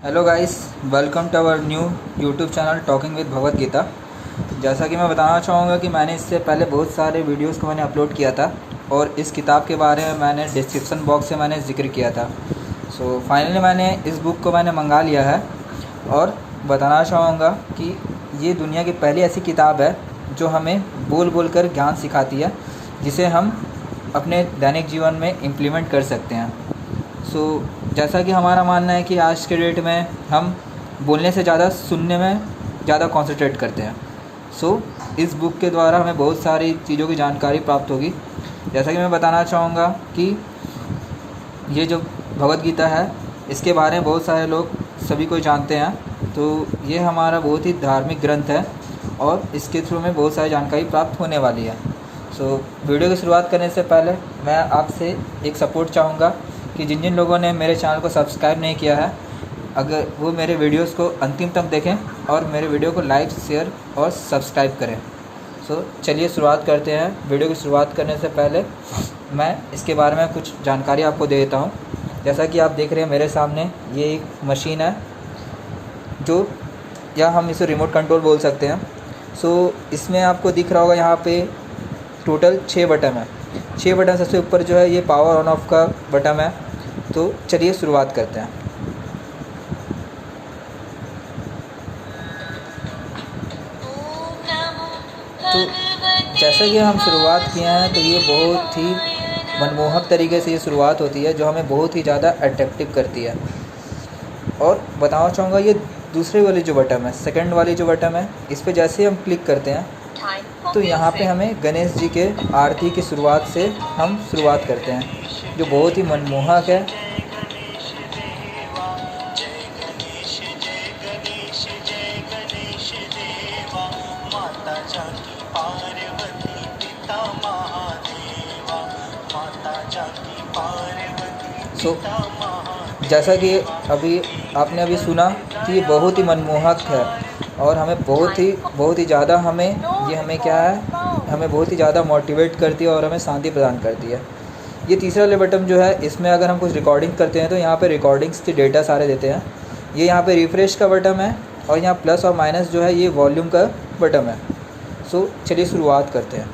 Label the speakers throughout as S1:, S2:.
S1: Hello guys, welcome to our new YouTube channel talking with Bhagavad Gita. जैसा कि मैं बताना चाहूँगा कि मैंने इससे पहले बहुत सारे वीडियोस को मैंने अपलोड किया था और इस किताब के बारे में मैंने डिस्क्रिप्शन बॉक्स से मैंने जिक्र किया था। सो फाइनली मैंने इस बुक को मैंने मंगा लिया है और बताना चाहूँगा कि ये दुनिया की पहली ऐसी किताब है जो हमें बोल बोल कर ज्ञान सिखाती है, जिसे हम अपने दैनिक जीवन में इम्प्लीमेंट कर सकते हैं। जैसा कि हमारा मानना है कि आज के डेट में हम बोलने से ज़्यादा सुनने में ज़्यादा कंसंट्रेट करते हैं। इस बुक के द्वारा हमें बहुत सारी चीज़ों की जानकारी प्राप्त होगी। जैसा कि मैं बताना चाहूँगा कि ये जो भगवत गीता है, इसके बारे में बहुत सारे लोग सभी कोई जानते हैं। तो ये हमारा बहुत ही धार्मिक ग्रंथ है और इसके थ्रू में बहुत सारी जानकारी प्राप्त होने वाली है। वीडियो की शुरुआत करने से पहले मैं आपसे एक सपोर्ट चाहूँगा कि जिन जिन लोगों ने मेरे चैनल को सब्सक्राइब नहीं किया है, अगर वो मेरे वीडियोस को अंतिम तक देखें और मेरे वीडियो को लाइक, शेयर और सब्सक्राइब करें। चलिए शुरुआत करते हैं। वीडियो की शुरुआत करने से पहले मैं इसके बारे में कुछ जानकारी आपको दे देता हूँ। जैसा कि आप देख रहे हैं मेरे सामने, ये एक मशीन है जो, या हम इसे रिमोट कंट्रोल बोल सकते हैं। इसमें आपको दिख रहा होगा यहाँ पे टोटल 6 बटन है। 6 बटन सबसे ऊपर जो है ये पावर ऑन ऑफ का बटन है। तो चलिए शुरुआत करते हैं। तो जैसा कि हम शुरुआत किए हैं, तो ये बहुत ही मनमोहक तरीके से ये शुरुआत होती है जो हमें बहुत ही ज़्यादा अट्रैक्टिव करती है। और बताना चाहूँगा, ये दूसरे वाली जो बटन है, सेकंड वाली जो बटन है, इस पर जैसे ही हम क्लिक करते हैं तो यहाँ पे हमें गणेश जी के आरती की शुरुआत से हम शुरुआत करते हैं, जो बहुत ही मनमोहक है। जैसा कि आपने अभी सुना कि ये बहुत ही मनमोहक है और हमें बहुत ही ज़्यादा हमें बहुत ही ज़्यादा मोटिवेट करती है और हमें शांति प्रदान करती है। ये तीसरा वाले बटन जो है, इसमें अगर हम कुछ रिकॉर्डिंग करते हैं तो यहाँ पे रिकॉर्डिंग्स के डेटा सारे देते हैं। ये यहाँ पे रिफ़्रेश का बटन है और यहाँ प्लस और माइनस जो है ये वॉल्यूम का बटन है। चलिए शुरुआत करते हैं।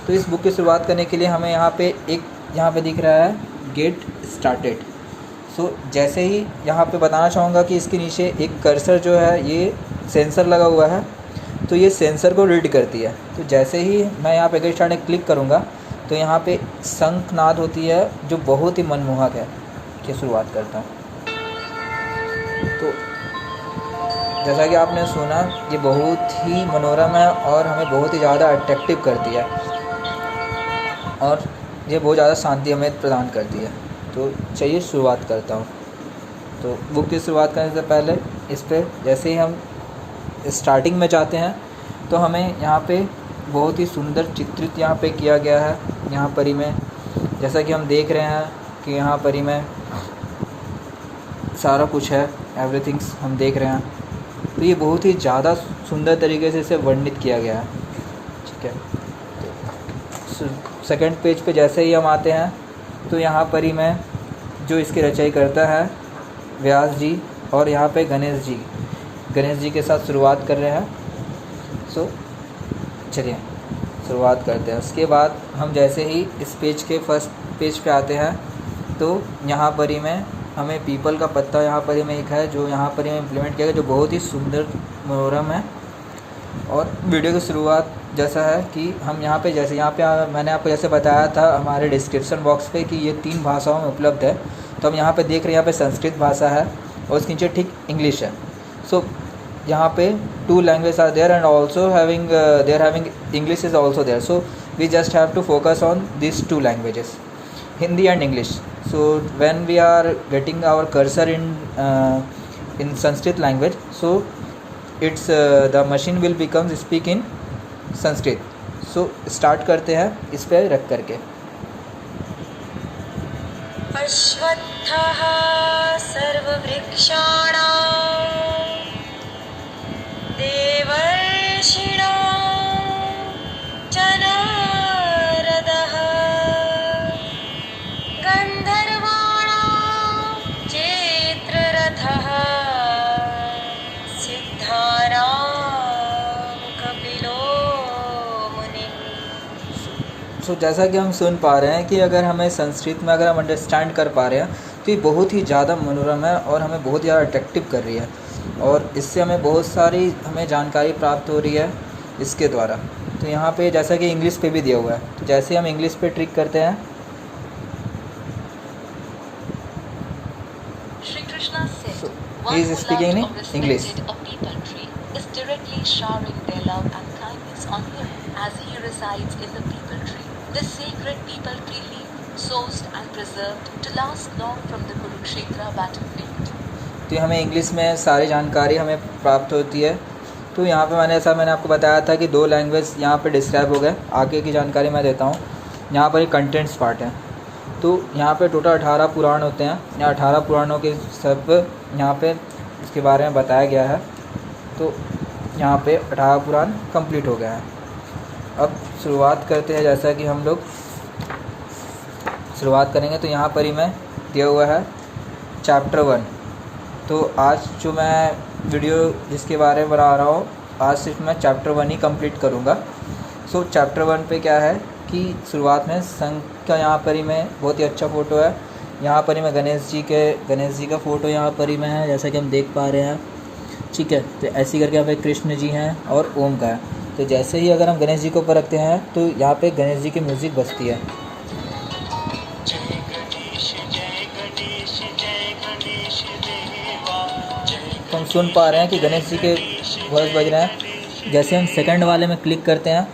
S1: तो इस बुक की शुरुआत करने के लिए हमें यहाँ पे दिख रहा है गेट स्टार्टेड। जैसे ही यहाँ पे बताना चाहूँगा कि इसके नीचे एक कर्सर जो है, ये सेंसर लगा हुआ है, तो ये सेंसर को रीड करती है। तो जैसे ही मैं यहाँ पे गेट स्टार्ट में क्लिक करूँगा तो यहाँ पे शंखनाद होती है जो बहुत ही मनमोहक है। कि शुरुआत करता हूँ। तो जैसा कि आपने सुना, ये बहुत ही मनोरम है और हमें बहुत ही ज़्यादा अट्रैक्टिव करती है और ये बहुत ज़्यादा शांति हमें प्रदान करती है। तो चलिए शुरुआत करता हूँ। तो बुक की शुरुआत करने से पहले इस पर जैसे ही हम स्टार्टिंग में जाते हैं तो हमें यहाँ पे बहुत ही सुंदर चित्रित यहाँ पे किया गया है। यहाँ पर ही में जैसा कि हम देख रहे हैं कि यहाँ पर ही में सारा कुछ है, एवरीथिंग्स हम देख रहे हैं। तो ये बहुत ही ज़्यादा सुंदर तरीके से इसे वर्णित किया गया है। ठीक है। तो सेकंड पेज पे जैसे ही हम आते हैं तो यहाँ पर ही में जो इसकी रचई करता है व्यास जी, और यहाँ पे गणेश जी के साथ शुरुआत कर रहे हैं। चलिए शुरुआत करते हैं। उसके बाद हम जैसे ही इस पेज के फर्स्ट पेज पे आते हैं तो यहाँ पर ही में हमें पीपल का पत्ता यहाँ पर ही में एक है जो यहाँ पर ही में इम्प्लीमेंट किया गया, जो बहुत ही सुंदर मनोरम है। और वीडियो की शुरुआत जैसा है कि हम यहाँ पे मैंने आपको जैसे बताया था हमारे डिस्क्रिप्शन बॉक्स पे कि ये 3 भाषाओं में उपलब्ध है। तो हम यहाँ पे देख रहे हैं, यहाँ पे संस्कृत भाषा है और उसके नीचे ठीक इंग्लिश है। यहाँ पे 2 language are there and also having English is also there. We just have to focus on this 2 languages, Hindi and English. When we are getting our cursor in Sanskrit language, it's the machine will become speak in Sanskrit. Start करते हैं इस पे रख करके।
S2: अश्वत्थः सर्ववृक्षाणां देवर्षिणां च नारदः गन्धर्वाणां चेत्ररथः
S1: सो जैसा कि हम सुन पा रहे हैं कि अगर हमें संस्कृत में अगर हम अंडरस्टैंड कर पा रहे हैं तो ये बहुत ही ज़्यादा मनोरम है और हमें बहुत ज़्यादा अट्रैक्टिव कर रही है और इससे हमें बहुत सारी हमें जानकारी प्राप्त हो रही है इसके द्वारा। तो यहाँ पे जैसा कि इंग्लिश पे भी दिया हुआ है, तो जैसे हम इंग्लिश पे ट्रिक करते हैं,
S2: Shri Krishna said,
S1: so
S2: one
S1: he
S2: who
S1: is speaking
S2: loved
S1: in
S2: or respected
S1: English.
S2: a people tree is directly showering their love and kindness on him as he resides in the people tree. This sacred people tree leaf, sourced and preserved to last long from the Kurukshetra battlefield.
S1: तो हमें English में सारी जानकारी हमें प्राप्त होती है। तो यहाँ पे मैंने आपको बताया था कि 2 लैंग्वेज यहाँ पे डिस्क्राइब हो गए। आगे की जानकारी मैं देता हूँ। यहाँ पर कंटेंट्स पार्ट है, तो यहाँ पे टोटल 18 पुराण होते हैं। यहाँ 18 पुराणों के सब यहाँ पे इसके बारे में बताया गया है। तो यहाँ पे 18 पुराण कंप्लीट हो गया है। अब शुरुआत करते हैं। जैसा कि हम लोग शुरुआत करेंगे तो यहाँ पर ही मैं दिया हुआ है चैप्टर 1। तो आज जो मैं वीडियो जिसके बारे में बना रहा हूँ, आज सिर्फ मैं चैप्टर 1 ही कंप्लीट करूँगा। सो चैप्टर 1 पे क्या है कि शुरुआत में संघ का यहाँ पर ही में बहुत ही अच्छा फ़ोटो है। यहाँ पर ही में गणेश जी का फ़ोटो यहाँ पर ही में है, जैसा कि हम देख पा रहे हैं। ठीक है, तो ऐसे करके यहाँ पे कृष्ण जी हैं और ओम का है। तो जैसे ही अगर हम गणेश जी को ऊपर रखते हैं तो यहाँ पे गणेश जी की म्यूज़िक बजती है। तो हम सुन पा रहे हैं कि गणेश जी के वॉइस बज रहे हैं। जैसे हम सेकंड वाले में क्लिक करते हैं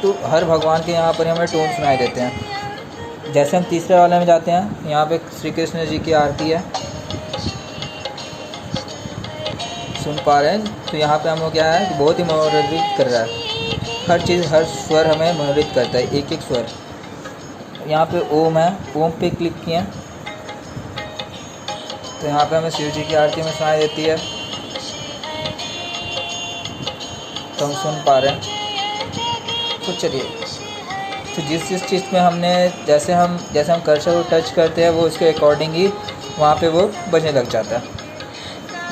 S1: तो हर भगवान के यहाँ पर हमें टोन सुनाई देते हैं। जैसे हम तीसरे वाले में जाते हैं, यहाँ पे श्री कृष्ण जी की आरती है, सुन पा रहे हैं। तो यहाँ पे हम लोग क्या है कि बहुत ही मनोरंजित कर रहा है। हर चीज़, हर स्वर हमें मनोरंजित करता है, एक एक स्वर। यहाँ पे ओम है, ओम पे क्लिक किए तो यहाँ पे हमें शिव जी की आरती में सुनाई देती है। तो हम सुन पा रहे हैं। तो चलिए, तो जिस चीज़ में हमने जैसे हम कर्सर को टच करते हैं वो उसके अकॉर्डिंग ही वहाँ पे वो बजने लग जाता है।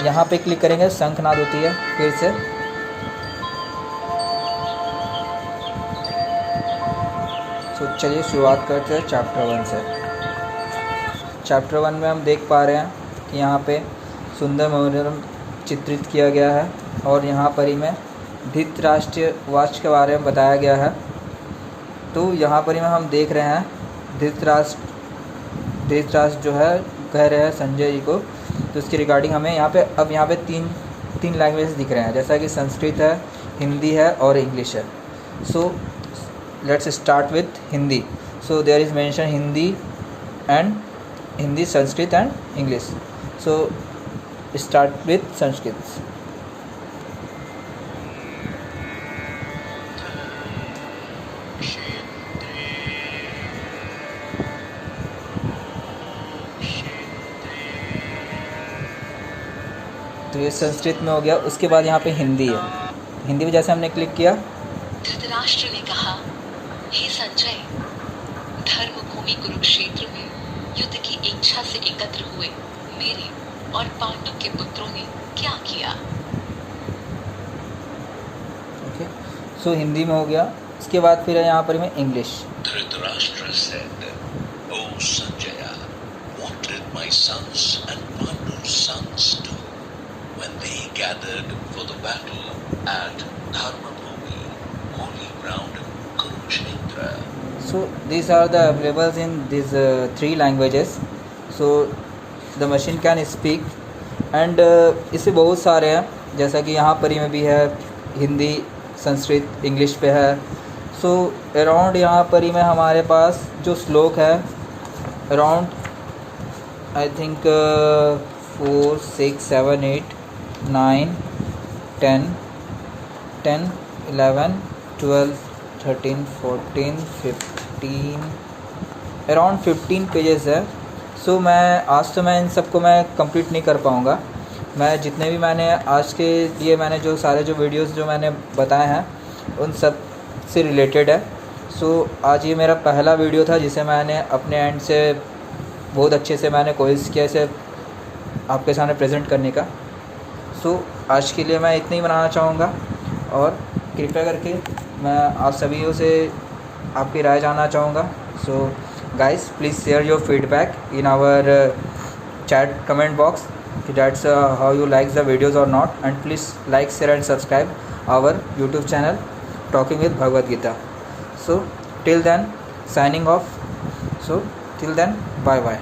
S1: यहाँ पे क्लिक करेंगे, शंखनाद होती है फिर से। तो चलिए शुरुआत करते हैं चैप्टर 1 से। चैप्टर 1 में हम देख पा रहे हैं कि यहाँ पे सुंदर मनोरम चित्रित किया गया है और यहाँ पर ही में धृतराष्ट्र वाच के बारे में बताया गया है। तो यहाँ पर ही में हम देख रहे हैं धृतराष्ट्र जो है कह रहे हैं संजय जी को। तो इसके रिगार्डिंग हमें यहाँ पे तीन लैंग्वेज दिख रहे हैं, जैसा कि संस्कृत है, हिंदी है और इंग्लिश है। So let's start with Hindi. So there is mention Hindi, Sanskrit and English. So start with Sanskrit. तो ये संस्कृत में हो गया। उसके बाद यहाँ पे हिंदी है। हिंदी में जैसे हमने क्लिक किया,
S2: धृतराष्ट्र ने कहा, हे संजय, धर्मभूमि कुरुक्षेत्र में युद्ध की इच्छा से एकत्र हुए मेरे और पांडु के पुत्रों ने क्या किया?
S1: ओके, सो हिंदी में हो गया। उसके बाद फिर यहाँ पर मैं English.
S3: Dhritarashtra said, O Sanjaya, what did my sons and Pandu's sons do when they gathered for the battle at Dharmabhumi, holy ground Kurukshetra?
S1: So these are the available in these 3 languages. So the machine can speak and इससे बहुत सारे हैं, जैसा कि यहाँ पर ही में भी है, हिंदी, संस्कृत, इंग्लिश पे है। सो अराउंड यहाँ पर ही में हमारे पास जो श्लोक है around I think 4, 6, 7, 8, 9, 10, 11, 12, 13, 14, 15, around 15 pages है। सो मैं इन सबको मैं कंप्लीट नहीं कर पाऊँगा। मैं जितने भी मैंने आज के लिए मैंने जो सारे जो वीडियोस जो मैंने बताए हैं उन सब से रिलेटेड है। सो आज ये मेरा पहला वीडियो था जिसे मैंने अपने एंड से बहुत अच्छे से मैंने कोशिश किया इसे आपके सामने प्रेजेंट करने का। सो आज के लिए मैं इतना ही बनाना चाहूँगा और कृपया करके मैं आप सभी से आपकी राय जानना चाहूँगा। So guys, please share your feedback in our chat comment box, that's how you like the videos or not, and please like, share and subscribe our YouTube channel Talking with Bhagavad Gita. So till then, signing off. So till then, bye bye.